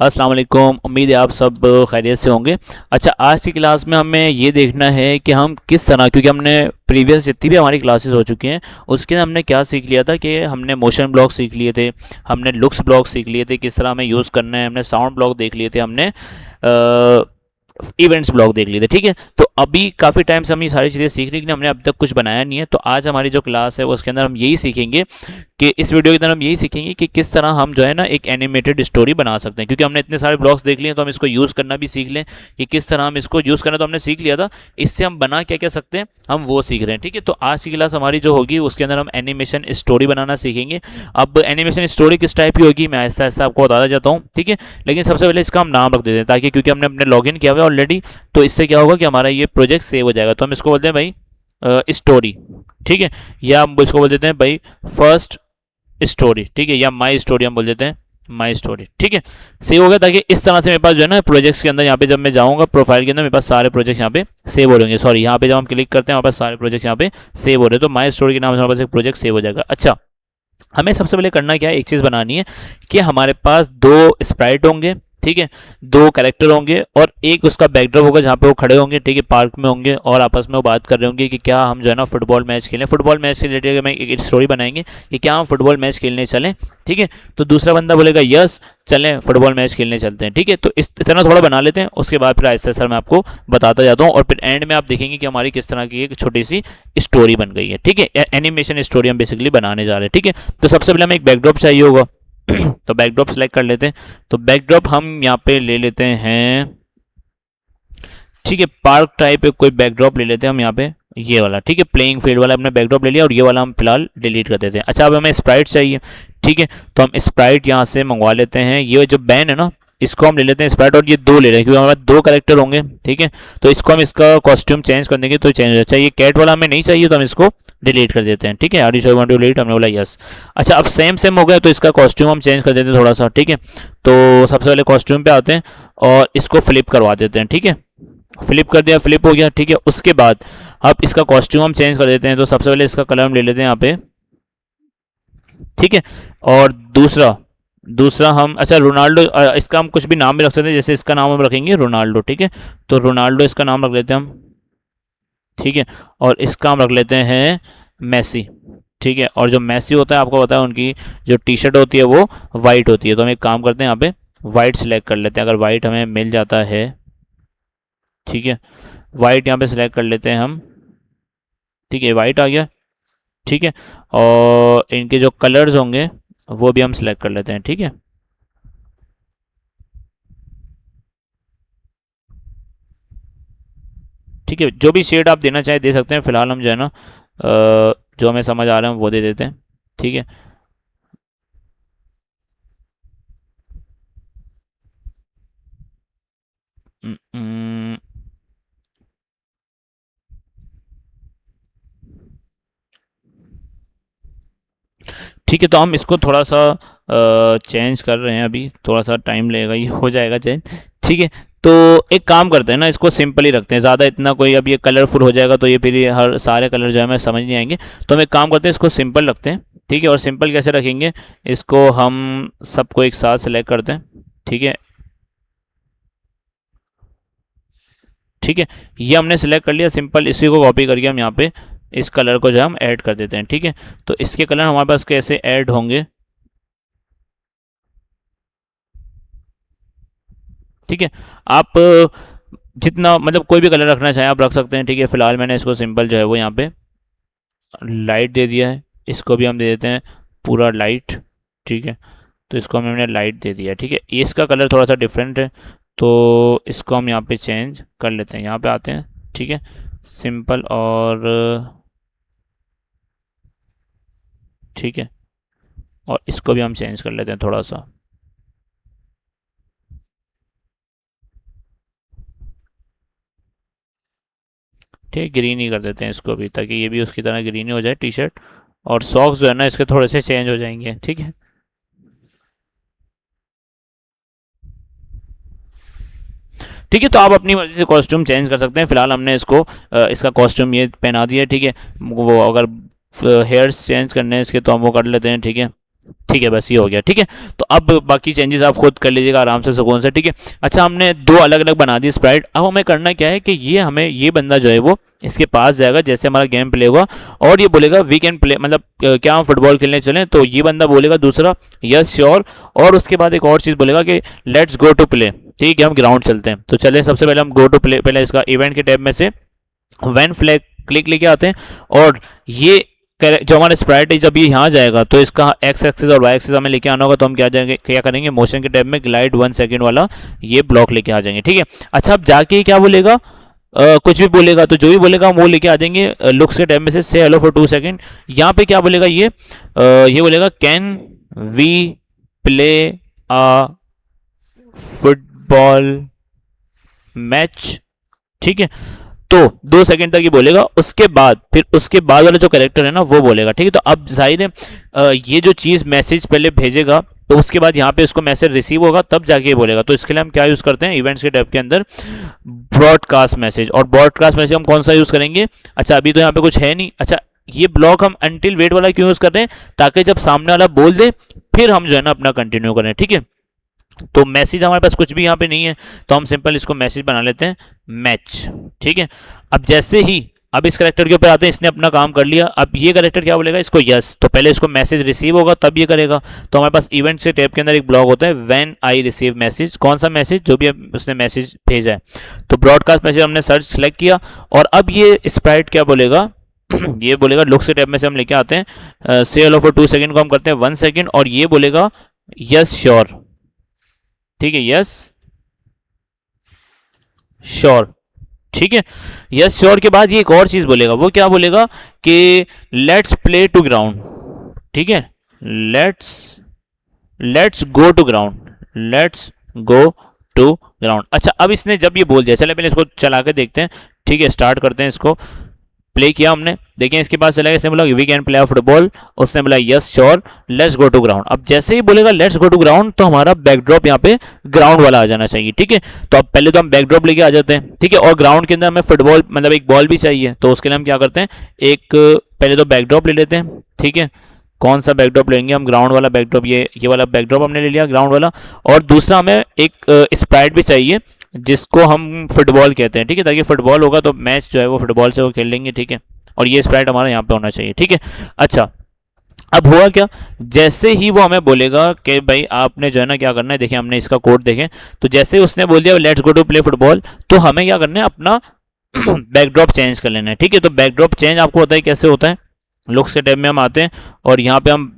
अस्सलाम वालेकुम। उम्मीद है आप सब खैरियत से होंगे। अच्छा, आज की क्लास में हमें ये देखना है कि हम किस तरह, क्योंकि हमने प्रीवियस जितनी भी हमारी क्लासेस हो चुकी हैं उसके अंदर हमने क्या सीख लिया था कि हमने मोशन ब्लॉक सीख लिए थे, हमने लुक्स ब्लॉक सीख लिए थे, किस तरह हमें यूज़ करना है, हमने साउंड ब्लॉक देख लिए थे, हमने इवेंट्स ब्लॉग देख लिए थे। ठीक है, तो अभी काफ़ी टाइम से हम ये सारी चीज़ें सीख रही, लेकिन हमने अब तक कुछ बनाया नहीं है। तो आज हमारी जो क्लास है उसके अंदर हम यही सीखेंगे कि इस वीडियो के अंदर हम यही सीखेंगे कि किस तरह हम जो है ना एक एनिमेटेड स्टोरी बना सकते हैं। क्योंकि हमने इतने सारे ब्लॉग्स देख लिए हैं तो हम इसको यूज़ करना भी सीख लें कि किस तरह हम इसको यूज़ करना, तो हमने सीख लिया था। इससे हम बना क्या क्या सकते हैं हम वो सीख रहे हैं। ठीक है, तो आज की क्लास हमारी जो होगी उसके अंदर हम एनिमेशन स्टोरी बनाना सीखेंगे। अब एनिमेशन स्टोरी किस टाइप की होगी मैं आहिस्ता आहिस्ता आपको बताता जाता हूँ। ठीक है, लेकिन सबसे पहले इसका हम नाम रख देते हैं, ताकि क्योंकि हमने अपने लॉगिन किया हुआ है ऑलरेडी, तो इससे क्या होगा कि हमारा ये प्रोजेक्ट सेव हो जाएगा। तो हम इसको बोलते हैं भाई स्टोरी। ठीक है, या हम इसको बोल देते हैं भाई फर्स्ट स्टोरी। ठीक है, या माई स्टोरी हम बोल देते हैं, माई स्टोरी। ठीक है, सेव हो गया। ताकि इस तरह से मेरे पास जो है ना प्रोजेक्ट्स के अंदर यहाँ पे जब मैं जाऊँगा प्रोफाइल के अंदर मेरे पास सारे प्रोजेक्ट्स यहाँ पे सेव हो रहेंगे। सॉरी, यहाँ पे जब हम क्लिक करते हैं हमारे पास सारे प्रोजेक्ट्स यहाँ पे सेव हो रहे हैं। तो माई स्टोरी के नाम से हमारे पास एक प्रोजेक्ट सेव हो जाएगा। अच्छा, हमें सबसे पहले करना क्या है, एक चीज़ बनानी है कि हमारे पास दो स्प्राइट होंगे। ठीक है, दो कैरेक्टर होंगे और एक उसका बैकड्रॉप होगा जहाँ पे वो खड़े होंगे। ठीक है, पार्क में होंगे और आपस में वो बात कर रहे होंगे कि क्या हम जो है ना फुटबॉल मैच खेलें। फुटबॉल मैच से रिलेटेड में एक स्टोरी बनाएंगे कि क्या हम फुटबॉल मैच खेलने चलें। ठीक है, तो दूसरा बंदा बोलेगा यस चलें फुटबॉल मैच खेलने चलते हैं। ठीक है, तो इस तरह थोड़ा बना लेते हैं, उसके बाद फिर आहिस्ता आहिस्ता मैं आपको बताता जाता हूँ और फिर एंड में आप देखेंगे कि हमारी किस तरह की एक छोटी सी स्टोरी बन गई है। ठीक है, एनिमेशन स्टोरी हम बेसिकली बनाने जा रहे हैं। ठीक है, तो सबसे पहले हमें एक बैकड्रॉप चाहिए होगा। तो बैकड्रॉप सेलेक्ट कर लेते हैं। तो बैकड्रॉप हम यहाँ पे ले लेते हैं, ठीक है, पार्क टाइप कोई बैकड्रॉप ले लेते हैं हम यहाँ पे, ये वाला। ठीक है, प्लेइंग फील्ड वाला हमने बैकड्रॉप ले लिया और ये वाला हम फिलहाल डिलीट कर देते हैं। अच्छा, अब हमें स्प्राइट चाहिए। ठीक है, तो हम स्प्राइट यहाँ से मंगवा लेते हैं। ये जो बैन है ना इसको हम ले लेते हैं स्प्राइट, और ये दो ले रहे हैं क्योंकि हमारे पास दो करेक्टर होंगे। ठीक है, तो इसको हम इसका कॉस्ट्यूम चेंज कर देंगे तो चेंज हो जाए। अच्छा, ये कैट वाला हमें नहीं चाहिए तो हम इसको डिलीट कर देते हैं। ठीक है, are you want to delete, हमने बोला यस। अच्छा, अब सेम सेम हो गया तो इसका कॉस्ट्यूम हम चेंज कर देते हैं थोड़ा सा। ठीक है, तो सबसे पहले कॉस्ट्यूम पे आते हैं और इसको फ्लिप करवा देते हैं। ठीक है, फ्लिप कर दिया, फ्लिप हो गया। ठीक है, उसके बाद अब इसका कॉस्ट्यूम हम चेंज कर देते हैं। तो सबसे पहले इसका कलर हम ले लेते हैं यहाँ पे। ठीक है, और दूसरा दूसरा हम, अच्छा रोनाल्डो, इसका हम कुछ भी नाम भी रख सकते हैं, जैसे इसका नाम हम रखेंगे रोनाल्डो। ठीक है, तो रोनाल्डो इसका नाम रख लेते हैं हम। ठीक है, और इसका हम रख लेते हैं मैसी। ठीक है, और जो मैसी होता है आपको पता है उनकी जो टी शर्ट होती है वो वाइट होती है। तो हम एक काम करते हैं यहाँ पे वाइट सिलेक्ट कर लेते हैं, अगर वाइट हमें मिल जाता है। ठीक है, वाइट यहाँ पे सिलेक्ट कर लेते हैं हम। ठीक है, वाइट आ गया। ठीक है, और इनके जो कलर्स होंगे वो भी हम सिलेक्ट कर लेते हैं। ठीक है, ठीक है, जो भी शेड आप देना चाहें दे सकते हैं। फिलहाल हम जो है ना जो हमें समझ आ रहा है वो दे देते हैं। ठीक है, उम, उम, ठीक है, तो हम इसको थोड़ा सा चेंज कर रहे हैं, अभी थोड़ा सा टाइम लगेगा, ये हो जाएगा चेंज। ठीक है, तो एक काम करते हैं ना, इसको सिंपल ही रखते हैं। ज़्यादा इतना कोई, अब ये कलरफुल हो जाएगा तो ये फिर ये हर सारे कलर जो है हमें समझ नहीं आएंगे। तो हम एक काम करते हैं, इसको सिंपल रखते हैं। ठीक है, और सिंपल कैसे रखेंगे, इसको हम सबको एक साथ सेलेक्ट करते हैं। ठीक है, ठीक है, ये हमने सेलेक्ट कर लिया सिंपल। इसी को कॉपी करके हम यहाँ पे इस कलर को जो है हम ऐड कर देते हैं। ठीक है, तो इसके कलर हमारे पास कैसे ऐड होंगे। ठीक है, आप जितना मतलब कोई भी कलर रखना चाहें आप रख सकते हैं। ठीक है, फिलहाल मैंने इसको सिंपल जो है वो यहाँ पे लाइट दे दिया है। इसको भी हम दे देते हैं पूरा लाइट। ठीक है, तो इसको हमने लाइट दे दिया। ठीक है, इसका कलर थोड़ा सा डिफरेंट है तो इसको हम यहाँ पे चेंज कर लेते हैं। यहाँ पे आते हैं। ठीक है, सिंपल और ठीक है, और इसको भी हम चेंज कर लेते हैं थोड़ा सा। ठीक है, ग्रीन ही कर देते हैं इसको भी, ताकि ये भी उसकी तरह ग्रीन ही हो जाए टी शर्ट। और सॉक्स जो है ना इसके थोड़े से चेंज हो जाएंगे। ठीक है, ठीक है, तो आप अपनी मर्जी से कॉस्ट्यूम चेंज कर सकते हैं। फिलहाल हमने इसको इसका कॉस्ट्यूम ये पहना दिया है। ठीक है, वो अगर हेयर्स चेंज करने हैं इसके तो हम वो कर लेते हैं। ठीक है, ठीक है, बस ये हो गया। ठीक है, तो अब बाकी चेंजेस आप खुद कर लीजिएगा आराम से, सुकून से। ठीक है, अच्छा हमने दो अलग अलग बना दी स्प्राइट। अब हमें करना क्या है कि ये बंदा जो है वो इसके पास जाएगा जैसे हमारा गेम प्ले होगा, और ये बोलेगा वी कैन प्ले, मतलब क्या हम फुटबॉल खेलने चलें, तो ये बंदा बोलेगा दूसरा यस श्योर, और उसके बाद एक और चीज़ बोलेगा कि लेट्स गो टू प्ले। ठीक है, हम ग्राउंड चलते हैं। तो चलें, सबसे पहले हम गो टू प्ले, पहले इसका इवेंट के टैब में से वैन फ्लैग क्लिक लेके आते हैं, और ये जो हमारा स्प्राइट है जब ये यहाँ जाएगा तो इसका एक्स एक्सिस और वाई एक्सिस हमें लेके आना होगा। तो हम क्या करेंगे, मोशन के टैब में ग्लाइड 1 सेकंड वाला ये ब्लॉक लेके आ जाएंगे। ठीक है, अच्छा अब जाके क्या बोलेगा, कुछ भी बोलेगा तो जो भी बोलेगा हम वो लेके आ जाएंगे लुक्स के टैब में से से हेलो फॉर 2 सेकंड। यहाँ पे क्या बोलेगा, ये बोलेगा can we play a football match. ठीक है, तो 2 सेकंड तक ये बोलेगा, उसके बाद फिर उसके बाद वाला जो कैरेक्टर है ना वो बोलेगा। ठीक है, तो अब जाहिर है ये जो चीज़ मैसेज पहले भेजेगा, तो उसके बाद यहाँ पे इसको मैसेज रिसीव होगा तब जाके ये बोलेगा। तो इसके लिए हम क्या यूज़ करते हैं, इवेंट्स के टैब के अंदर ब्रॉडकास्ट मैसेज। और ब्रॉडकास्ट मैसेज हम कौन सा यूज़ करेंगे, अच्छा अभी तो यहाँ पे कुछ है नहीं। अच्छा ये ब्लॉक हम अनटिल वेट वाला क्यों यूज़ कर रहे हैं, ताकि जब सामने वाला बोल दे फिर हम जो है ना अपना कंटिन्यू करें। ठीक है, तो मैसेज हमारे पास कुछ भी यहाँ पे नहीं है, तो हम सिंपल इसको मैसेज बना लेते हैं मैच। ठीक है, अब जैसे ही अब इस करेक्टर के ऊपर आते हैं, इसने अपना काम कर लिया। अब ये करेक्टर क्या बोलेगा, इसको यस, तो पहले इसको मैसेज रिसीव होगा तब ये करेगा। तो हमारे पास इवेंट से टैब के अंदर एक ब्लॉक होता है व्हेन आई रिसीव मैसेज, कौन सा मैसेज, जो भी उसने मैसेज भेजा है। तो ब्रॉडकास्ट मैसेज हमने सर्च सेलेक्ट किया, और अब ये स्प्राइट क्या बोलेगा ये बोलेगा लुक्स के टैब में से हम लेके आते हैं से हेलो फॉर 2 सेकंड को हम करते हैं 1 सेकंड, और ये बोलेगा यस श्योर। ठीक है, यस श्योर। ठीक है, यस श्योर के बाद ये एक और चीज बोलेगा, वो क्या बोलेगा कि लेट्स प्ले टू ग्राउंड। ठीक है, let's go to ground, let's go to ground. अच्छा अब इसने जब ये बोल दिया, चले पहले इसको चला के देखते हैं। ठीक है, स्टार्ट करते हैं, इसको प्ले किया हमने, देखिए इसके पास चला गया, इसने बोला वी कैन प्ले फुटबॉल, उसने बोला yes sure let's go to ground. अब जैसे ही बोलेगा लेट्स गो टू ग्राउंड, तो हमारा बैकड्रॉप यहाँ पे ग्राउंड वाला आ जाना चाहिए। ठीक है, तो अब पहले तो हम बैकड्रॉप लेके आ जाते हैं। ठीक है, और ग्राउंड के अंदर हमें फुटबॉल मतलब एक बॉल भी चाहिए, तो उसके लिए हम क्या करते हैं, एक पहले तो बैकड्रॉप ले लेते हैं। ठीक है, कौन सा बैकड्रॉप लेंगे हम, ग्राउंड वाला बैकड्रॉप, ये वाला बैकड्रॉप हमने ले लिया ग्राउंड वाला, और दूसरा हमें एक स्प्राइट भी चाहिए जिसको हम फुटबॉल कहते हैं। ठीक है, ताकि फुटबॉल होगा तो मैच जो है वो फुटबॉल से वो खेल लेंगे। ठीक है, और ये स्प्राइट हमारा यहाँ पे होना चाहिए। ठीक है, अच्छा अब हुआ क्या, जैसे ही वो हमें बोलेगा कि भाई आपने जो है ना क्या करना है, देखिए हमने इसका कोड देखें, तो जैसे उसने बोल दिया let's go to play football, तो हमें क्या करना है, अपना बैकड्रॉप चेंज कर लेना है। ठीक है, तो बैकड्रॉप चेंज आपको पता है कैसे होता है, लुक्स के टैब में हम आते हैं और यहाँ पे हम,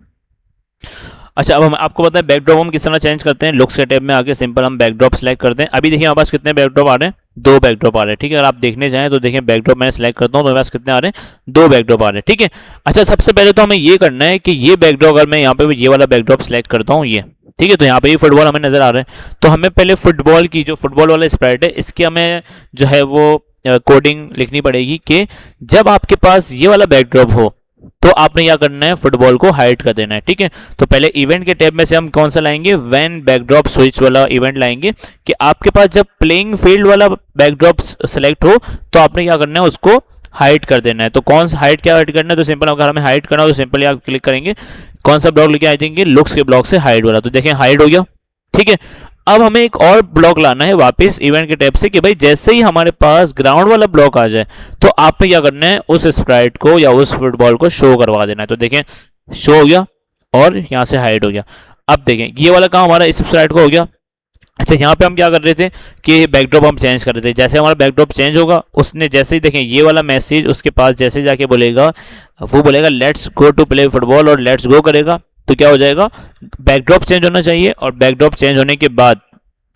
अच्छा अब हम आपको पता है बैकड्रॉप हम किस तरह चेंज करते हैं, लुक्स के टैब में आके सिंपल हम बैकड्रॉप सेलेक्ट करते हैं। अभी देखिए हमारे पास कितने बैकड्रॉप आ रहे हैं, 2 बैकड्रॉप आ रहे हैं। ठीक है, अगर आप देखने जाएं तो देखिए बैकड्रॉप मैं सेलेक्ट करता हूं तो मेरे पास कितने आ रहे हैं, 2 बैकड्रॉप आ रहे हैं। ठीक है, अच्छा सबसे पहले तो हमें ये करना है कि ये बैकड्रॉप, अगर मैं यहाँ पे ये वाला बैकड्रॉप सेलेक्ट करता हूँ ये, ठीक है, तो यहाँ पे ये फुटबॉल हमें नजर आ रहा है, तो हमें पहले फुटबॉल की जो फुटबॉल वाला स्प्राइट है इसकी हमें जो है वो कोडिंग लिखनी पड़ेगी कि जब आपके पास ये वाला बैकड्रॉप हो तो आपने क्या करना है, फुटबॉल को हाइड कर देना है। ठीक है, तो पहले इवेंट के टैब में से हम कौन सा लाएंगे, व्हेन बैकड्रॉप स्विच वाला इवेंट लाएंगे, कि आपके पास जब प्लेइंग फील्ड वाला बैकड्रॉप सेलेक्ट हो तो आपने क्या करना है, उसको हाइड कर देना है। तो कौन सा हाइड, क्या हाइड करना है, तो सिंपल अगर हमें हाइड करना हो तो सिंपल आप क्लिक करेंगे, कौन सा ब्लॉक लेके आ जाएंगे, लुक्स के ब्लॉक से हाइड वाला, तो देखें हाइड हो गया। ठीक है, अब हमें एक और ब्लॉक लाना है वापस इवेंट के टैब से, कि भाई जैसे ही हमारे पास ग्राउंड वाला ब्लॉक आ जाए तो आपने क्या करना है, उस स्प्राइट को या उस फुटबॉल को शो करवा देना है। तो देखें शो हो गया और यहाँ से हाइड हो गया। अब देखें ये वाला काम हमारा इस स्प्राइट को हो गया। अच्छा यहाँ पे हम क्या कर रहे थे कि बैकड्रॉप हम चेंज कर रहे थे, जैसे हमारा बैकड्रॉप चेंज होगा उसने जैसे ही देखें ये वाला मैसेज उसके पास जैसे जाके बोलेगा, वो बोलेगा let's go to play football और लेट्स गो करेगा, तो क्या हो जाएगा, बैकड्रॉप चेंज होना चाहिए, और बैकड्रॉप चेंज होने के बाद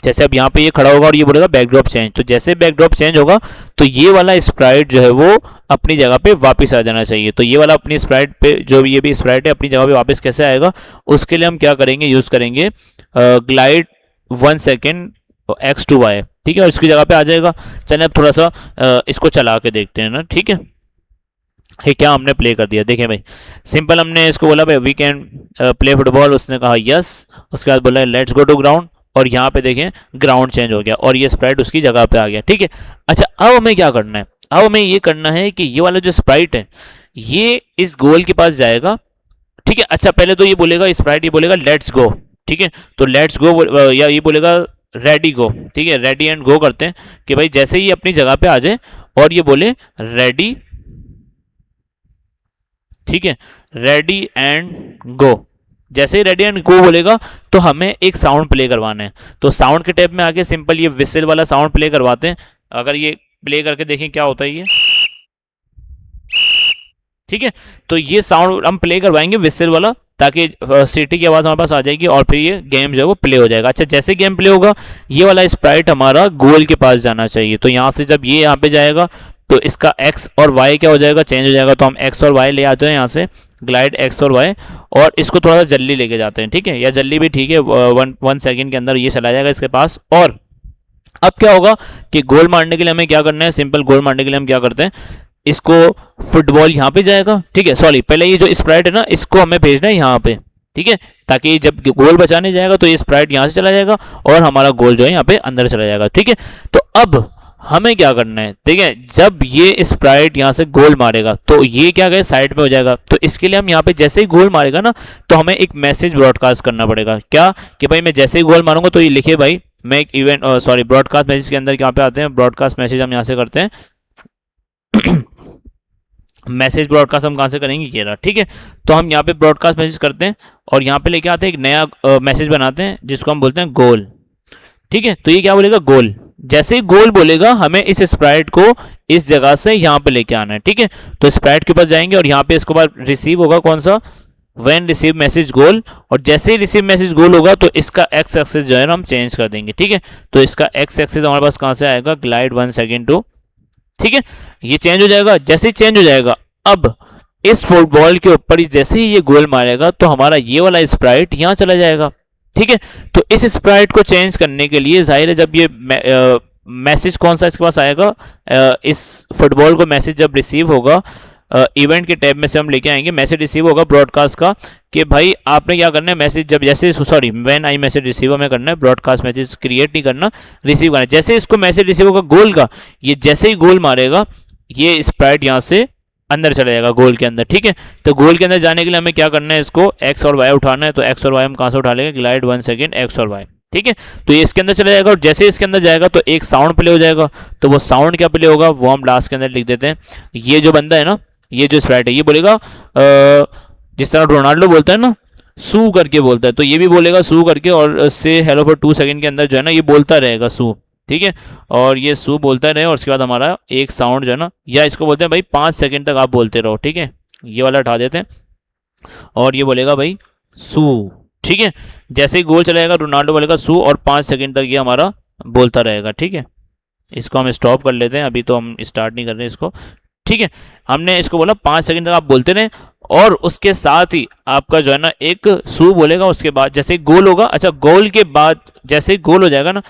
जैसे अब यहाँ पे ये खड़ा होगा और ये बोलेगा बैकड्रॉप चेंज, तो जैसे बैकड्रॉप चेंज होगा तो ये वाला स्प्राइट जो है वो अपनी जगह पे वापस आ जाना चाहिए। तो ये वाला अपनी स्प्राइट पे, जो ये भी स्प्राइट है अपनी जगह पे वापस कैसे आएगा, उसके लिए हम क्या करेंगे, यूज करेंगे glide 1 second x to y. ठीक है, और इसकी जगह पे आ जाएगा। चलिए अब थोड़ा सा इसको चला के देखते हैं ना। ठीक है, ये क्या हमने प्ले कर दिया, देखें भाई सिंपल हमने इसको बोला भाई वी कैन प्ले फुटबॉल, उसने कहा यस, उसके बाद बोला लेट्स गो टू ग्राउंड, और यहाँ पे देखें ग्राउंड चेंज हो गया और ये स्प्राइट उसकी जगह पे आ गया। ठीक है, अच्छा अब हमें क्या करना है, अब हमें ये करना है कि ये वाला जो स्प्राइट है ये इस गोल के पास जाएगा। ठीक ठीक है। अच्छा पहले तो ये बोलेगा स्प्राइट, ये बोलेगा लेट्स गो, ठीक है। तो लेट्स गो या ये बोलेगा रेडी गो, ठीक है। रेडी एंड गो करते हैं कि भाई जैसे ही अपनी जगह पे आ जाए और ये बोले रेडी, ठीक है, रेडी एंड गो। जैसे ही रेडी एंड गो बोलेगा तो हमें एक साउंड प्ले करवाना है। तो साउंड के टैब में आके सिंपल ये विसल वाला साउंड प्ले करवाते हैं। अगर ये प्ले करके देखें क्या होता है ये, ठीक है। तो ये साउंड हम प्ले करवाएंगे विसल वाला, ताकि सीटी की आवाज हमारे पास आ जाएगी और फिर ये गेम जो है वो प्ले हो जाएगा। अच्छा जैसे गेम प्ले होगा ये वाला स्प्राइट हमारा गोल के पास जाना चाहिए। तो यहाँ से जब ये यहाँ पे जाएगा तो इसका एक्स और वाई क्या हो जाएगा, चेंज हो जाएगा। तो हम एक्स और वाई ले आते हैं यहाँ से, ग्लाइड एक्स और वाई, और इसको थोड़ा सा जल्दी लेके जाते हैं, ठीक है, या जल्दी भी ठीक है, 1 सेकेंड के अंदर ये चला जाएगा इसके पास। और अब क्या होगा कि गोल मारने के लिए हमें क्या करना है, सिंपल गोल मारने के लिए हम क्या करते हैं, इसको फुटबॉल यहाँ पे जाएगा, ठीक है, सॉरी पहले ये जो स्प्राइट है ना इसको हमें भेजना है यहाँ पे, ठीक है, ताकि जब गोल बचाने जाएगा तो ये स्प्राइट यहाँ से चला जाएगा और हमारा गोल जो है यहाँ पे अंदर चला जाएगा, ठीक है। तो अब हमें क्या करना है, ठीक है, जब ये स्प्राइट यहाँ से गोल मारेगा तो ये क्या गए साइड में हो जाएगा। तो इसके लिए हम यहाँ पे जैसे ही गोल मारेगा ना तो हमें एक मैसेज ब्रॉडकास्ट करना पड़ेगा, क्या कि भाई मैं जैसे ही गोल मारूंगा तो ये लिखे भाई मैं एक इवेंट, सॉरी ब्रॉडकास्ट मैसेज के अंदर यहाँ पे आते हैं, ब्रॉडकास्ट मैसेज हम यहाँ से करते हैं मैसेज ब्रॉडकास्ट हम कहाँ से करेंगे, ये रहा, ठीक है। तो हम यहाँ पे ब्रॉडकास्ट मैसेज करते हैं और यहाँ पे लेके आते हैं एक नया मैसेज बनाते हैं जिसको हम बोलते हैं गोल, ठीक है। तो ये क्या बोलेगा, गोल। जैसे ही गोल बोलेगा हमें इस स्प्राइट को इस जगह से यहाँ पे लेके आना है, ठीक है। तो स्प्राइट के पास जाएंगे और यहाँ पे इसके बाद रिसीव होगा कौन सा, व्हेन रिसीव मैसेज गोल, और जैसे ही रिसीव मैसेज गोल होगा तो इसका एक्स एक्सिस जो है ना हम चेंज कर देंगे, ठीक है। तो इसका एक्स एक्सिस हमारे पास कहाँ से आएगा, ग्लाइड 1 सेकेंड टू, ठीक है, ये चेंज हो जाएगा। जैसे ही चेंज हो जाएगा अब इस फुटबॉल के ऊपर ही जैसे ही ये गोल मारेगा तो हमारा ये वाला स्प्राइट यहाँ चला जाएगा, ठीक है। तो इस स्प्राइट को चेंज करने के लिए जाहिर है जब ये मैसेज कौन सा इसके पास आएगा, इस फुटबॉल को मैसेज जब रिसीव होगा इवेंट के टैब में से हम लेके आएंगे, मैसेज रिसीव होगा ब्रॉडकास्ट का कि भाई आपने क्या करना है, मैसेज जब जैसे sorry when I message receive हमें करना है, ब्रॉडकास्ट मैसेज क्रिएट नहीं करना, रिसीव करना है। जैसे इसको मैसेज रिसीव होगा गोल का, ये जैसे ही गोल मारेगा ये स्प्राइट यहाँ से अंदर चला जाएगा गोल के अंदर, ठीक है। तो गोल के अंदर जाने के लिए हमें क्या करना है, इसको एक्स और वाई उठाना है। तो एक्स और वाई हम कहाँ से उठा लेंगे, ग्लाइड 1 सेकेंड एक्स और वाई, ठीक है। तो ये इसके अंदर चला जाएगा और जैसे इसके अंदर जाएगा तो एक साउंड प्ले हो जाएगा। तो वो साउंड क्या प्ले होगा वो हम लास्ट के अंदर लिख देते हैं। ये जो बंदा है ना, ये जो स्प्राइट है ये बोलेगा जिस तरह रोनाल्डो बोलता है ना, सू करके बोलता है, तो ये भी बोलेगा सू करके, और से हेलो फॉर 2 सेकेंड के अंदर जो है ना ये बोलता रहेगा सू, ठीक है। और ये सू बोलता रहे और उसके बाद हमारा एक साउंड जो है ना, या इसको बोलते हैं भाई 5 सेकेंड तक आप बोलते रहो, ठीक है। ये वाला उठा देते हैं और ये बोलेगा भाई सू, ठीक है। जैसे ही गोल चलाएगा रोनाल्डो बोलेगा सू और 5 सेकेंड तक ये हमारा बोलता रहेगा, ठीक है। इसको हम स्टॉप कर लेते हैं, अभी तो हम स्टार्ट नहीं कर रहे इसको, ठीक है। हमने इसको बोला 5 सेकंड तक आप बोलते रहें और उसके साथ ही आपका जो है ना एक सू बोलेगा, उसके बाद जैसे गोल होगा, अच्छा गोल के बाद जैसे गोल हो जाएगा ना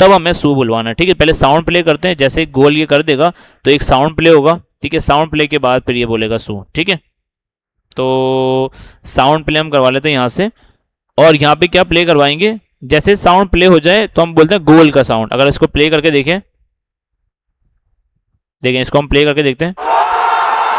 तब हमें सू बुलवाना है, ठीक है। पहले साउंड प्ले करते हैं, जैसे गोल ये कर देगा तो एक साउंड प्ले होगा, ठीक है। साउंड प्ले के बाद फिर ये बोलेगा सू, ठीक है। तो साउंड प्ले हम करवा लेते हैं यहाँ से, और यहाँ पे क्या प्ले करवाएंगे, जैसे साउंड प्ले हो जाए तो हम बोलते हैं गोल का साउंड। अगर इसको प्ले करके देखें, देखें इसको हम प्ले करके देखते हैं,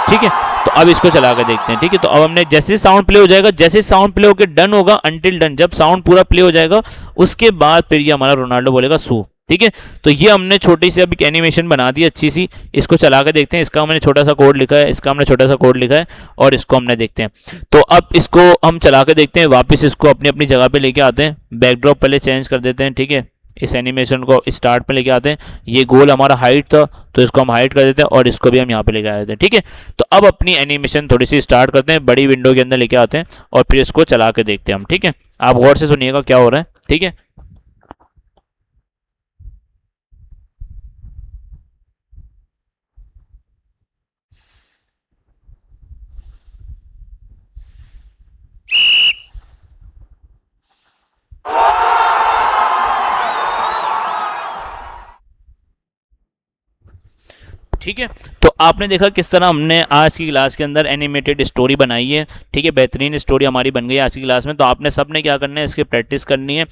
ठीक है। तो अब इसको चला कर देखते हैं, ठीक है। तो अब हमने जैसे साउंड प्ले हो जाएगा, जैसे साउंड प्ले होकर डन होगा, अनटिल डन, जब साउंड पूरा प्ले हो जाएगा उसके बाद फिर ये हमारा रोनाल्डो बोलेगा सू, ठीक है। तो ये हमने छोटी सी अभी एनिमेशन बना दी अच्छी सी, इसको चला कर देखते हैं। इसका हमने छोटा सा कोड लिखा है, इसका हमने छोटा सा कोड लिखा है और इसको हमने देखते हैं। तो अब इसको हम चला कर देखते हैं, वापस इसको अपनी अपनी जगह पे लेके आते हैं, बैकड्रॉप पहले चेंज कर देते हैं, ठीक है। इस एनिमेशन को स्टार्ट पे लेके आते हैं, ये गोल हमारा हाइट था तो इसको हम हाइट कर देते हैं और इसको भी हम यहाँ पे लेके आ जाते हैं, ठीक है। तो अब अपनी एनिमेशन थोड़ी सी स्टार्ट करते हैं, बड़ी विंडो के अंदर लेके आते हैं और फिर इसको चला के देखते हैं हम, ठीक है। आप गौर से सुनिएगा क्या हो रहा है, ठीक है। ठीक है। तो आपने देखा किस तरह हमने आज की क्लास के अंदर एनिमेटेड स्टोरी बनाई है। ठीक है, बेहतरीन स्टोरी हमारी बन गई आज की क्लास में। तो आपने सब ने क्या करना है, इसकी प्रैक्टिस करनी है।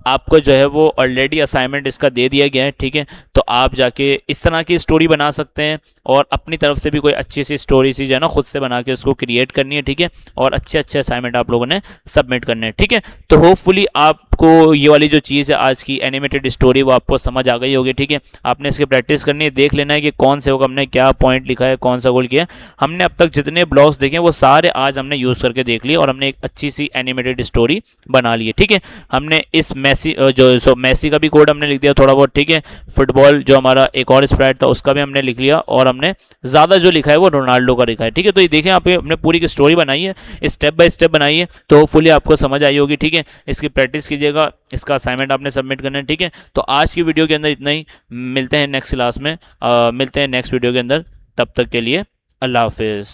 आपको जो है वो ऑलरेडी असाइनमेंट इसका दे दिया गया है। ठीक है, तो आप जाके इस तरह की स्टोरी बना सकते हैं और अपनी तरफ से भी कोई अच्छी सी स्टोरी सी जो है ना खुद से बना के उसको क्रिएट करनी है। ठीक है, और अच्छे अच्छे असाइनमेंट आप लोगों ने सबमिट करने हैं। ठीक है, तो होपफुली आपको ये वाली जो चीज़ है आज की एनिमेटेड स्टोरी वो आपको समझ आ गई होगी। ठीक है, आपने इसकी प्रैक्टिस करनी है, देख लेना है कि कौन से होगा, हमने क्या पॉइंट लिखा है, कौन सा गोल किया है। हमने अब तक जितने ब्लॉग्स देखे वो सारे आज हमने यूज़ करके देख लिए और हमने एक अच्छी सी एनिमेटेड स्टोरी बना ली है। ठीक है, हमने इस मैसी का भी कोड हमने लिख दिया थोड़ा बहुत। ठीक है, फुटबॉल जो हमारा एक और स्प्राइट था उसका भी हमने लिख लिया और हमने ज़्यादा जो लिखा है वो रोनाल्डो का लिखा है। ठीक है, तो ये देखें आप, हमने पूरी की स्टोरी बनाई है, स्टेप बाय स्टेप बनाई है, तो फुली आपको समझ आई होगी। ठीक है, इसकी प्रैक्टिस कीजिएगा, इसका असाइनमेंट आपने सबमिट करना है। ठीक है, तो आज की वीडियो के अंदर इतना ही। मिलते हैं नेक्स्ट क्लास में, मिलते हैं नेक्स्ट वीडियो के अंदर। तब तक के लिए अल्लाह हाफिज़।